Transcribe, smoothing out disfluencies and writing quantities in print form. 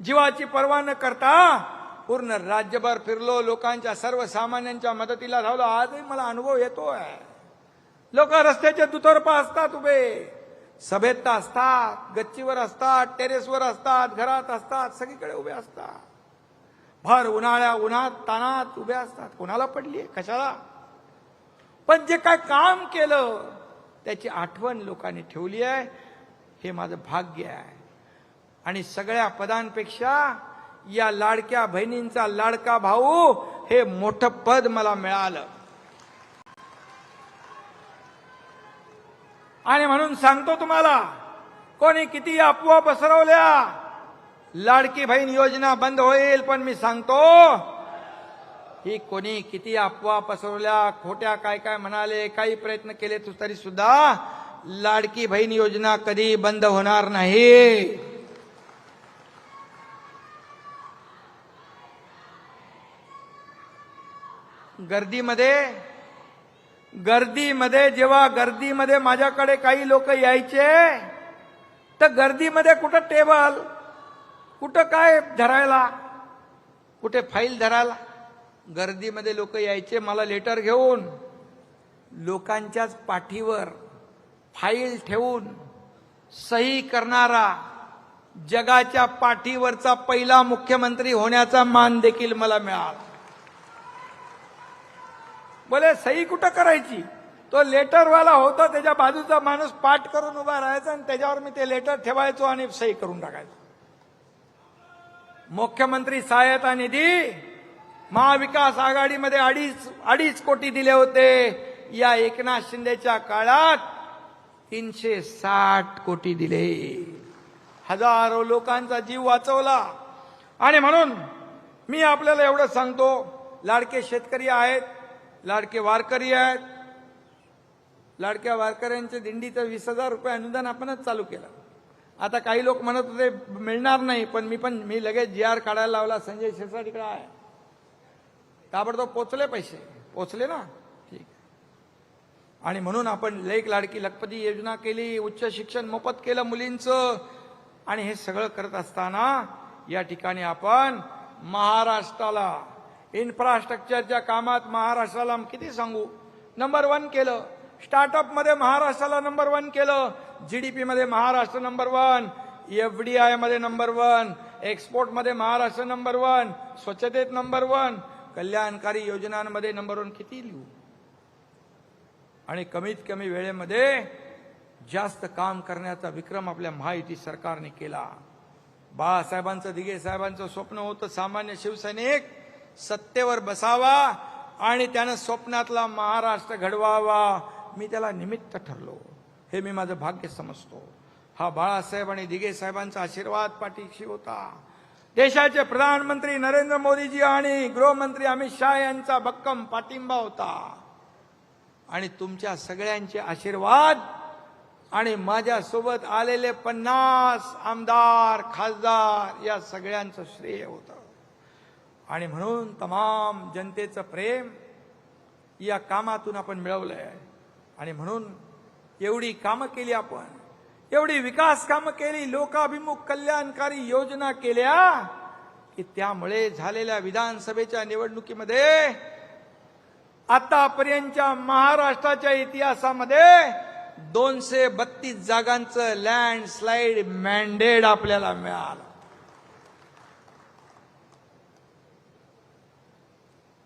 जीवाची पर्वा न करता पूर्ण राज्यभर फिरलो, लोकांच्या सर्वसामान्यांच्या मदतीला धावलो. आजही मला अनुभव येतोय. लोक रस्त्याच्या दुतर्फा असतात उभे, सभेत असतात, गच्चीवर असतात, टेरेसवर असतात, घरात असतात, सगळीकडे उभे असतात. भर उन्हात तानात उभे असतात. कोणाला पडलीये, कशाला? पण जे काय काम केलं त्याची आठवण लोकांनी ठेवली आहे. हे माझं भाग्य आहे. आणि सगळ्या पदांपेक्षा या लाडक्या बहिणींचा लाडका भाऊ हे मोठं पद मला मिळालं. आणि म्हणून सांगतो तुम्हाला, कोणी किती अफवा पसरवल्या, लाडकी बहीण योजना बंद होईल, पण मी सांगतो ही कोणी किती अफवा पसरवल्या, खोट्या काय काय म्हणाले, काही प्रयत्न केले तरी सुद्धा लाडकी बहीण योजना कधी बंद होणार नाही. जेव्हा गर्दीमध्ये माझ्याकडे काही लोक यायचे, तर गर्दीमध्ये कुठं टेबल, कुठं काय धरायला, कुठे फाईल धरायला, गर्दीमध्ये लोक यायचे मला लेटर घेऊन, लोकांच्याच पाठीवर फाईल ठेवून सही करणारा, जगाच्या पाठीवरचा पहिला मुख्यमंत्री होण्याचा मान देखील मला मिळाला. बोले सही कुठं करायची? तो लेटरवाला होता, त्याच्या बाजूचा माणूस पाठ करून उभा राहायचा आणि त्याच्यावर मी ते लेटर ठेवायचो आणि सही करून टाकायचो. मुख्यमंत्री सहायता निधी महाविकास आघाडीमध्ये अडीच कोटी दिले होते. या एकनाथ शिंदेच्या काळात 360 कोटी दिले. हजारो लोकांचा जीव वाचवला. आणि म्हणून मी आपल्याला एवढं सांगतो, लाडके शेतकरी आहेत, लाडके वारकरी आहेत. लाडक्या वारकऱ्यांच्या दिंडीचं 20,000 रुपये अनुदान आपणच चालू केलं. आता काही लोक म्हणत होते मिळणार नाही, पण मी लगेच GR काढायला लावला. संजय शिरसाट इकडे आहे, ताबडतोब पोचले, पैसे पोचले ना, ठीक. आणि म्हणून आपण लेक लाडकी लखपती योजना केली, उच्च शिक्षण मोफत केलं मुलींचं. आणि हे सगळं करत असताना या ठिकाणी आपण महाराष्ट्राला इन्फ्रास्ट्रक्चरच्या कामात महाराष्ट्राला किती सांगू, नंबर 1 केलं. स्टार्टअप मध्ये महाराष्ट्राला नंबर 1 केलं. GDP मध्ये महाराष्ट्र नंबर 1, FDI मध्ये नंबर 1, एक्सपोर्ट मध्ये महाराष्ट्र नंबर 1, स्वच्छतेत नंबर 1, कल्याणकारी योजनांमध्ये नंबर 1. किती लिहू? आणि कमीत कमी वेळेमध्ये जास्त काम करण्याचा विक्रम आपल्या महायुती सरकारने केला. बाळासाहेबांचं, दिघे साहेबांचं स्वप्न होतं सामान्य शिवसैनिक सत्तेवर बसावा आणि त्यानं स्वप्नातला महाराष्ट्र घडवावा. मी त्याला निमित्त ठरलो. हे मी माझं भाग्य समजतो. हा बाळासाहेब आणि दिघे साहेबांचा आशीर्वाद पाठीशी होता. देशाचे प्रधानमंत्री नरेंद्र मोदीजी आणि गृहमंत्री अमित शहा यांचा भक्कम पाठिंबा होता. आणि तुमच्या सगळ्यांचे आशीर्वाद आणि माझ्यासोबत आलेले 50 आमदार, खासदार या सगळ्यांचं श्रेय होतं. आणि म्हणून तमाम जनतेचं प्रेम या कामातून आपण मिळवलंय. आणि म्हणून एवढी कामं केली आपण, एवढी विकास कामं केली, लोकाभिमुख कल्याणकारी योजना केल्या की त्यामुळे झालेल्या विधानसभेच्या निवडणुकीमध्ये आतापर्यंतच्या महाराष्ट्राच्या इतिहासामध्ये 232 जागांचं लँडस्लाइड मॅन्डेट आपल्याला मिळालं.